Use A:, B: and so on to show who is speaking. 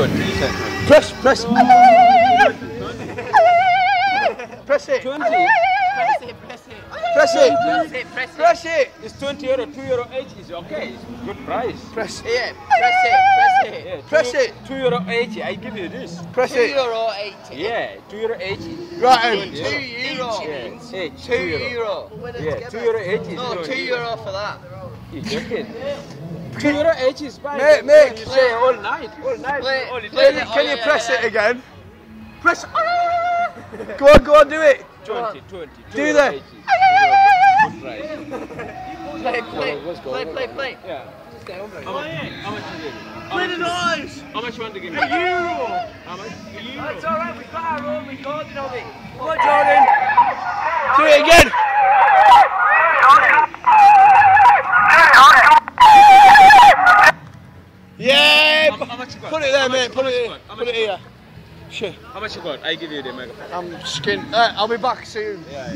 A: Press. Press it.
B: 20.
A: Press it.
B: It's 20 euro, 2 euro each is okay. It's good price.
A: Press.
B: Yeah,
A: Press it.
B: 2 euro 80. I give you this.
A: Press it.
C: €2.80.
B: Yeah, 2 euro 80.
A: Right.
C: €2.
B: Yeah, each,
C: €2.
B: Yeah, 2 euro 80.
C: No, €2 for that.
B: You joking? 2 euro 80 is fine.
A: Mate,
B: You play all night. All day.
A: Can you press it again? Press. Go on, do it.
B: 20.
A: Do that.
B: Good price.
C: Play.
B: Yeah. How much you give?
A: Play the noise.
B: How much you want to give me?
A: €1.
B: How much?
A: That's all right. We've got our own recording of it. Come on, Jordan. Do it again. Yeah.
B: How much you got?
A: Put it there,
B: How
A: mate.
B: much-
A: Put
B: how much
A: it
B: you
A: here.
B: got? How
A: Put
B: much
A: it
B: you
A: here. Shit.
B: How much you got? I give you the microphone.
A: I'm skinned. I'll be back soon.
B: Yeah.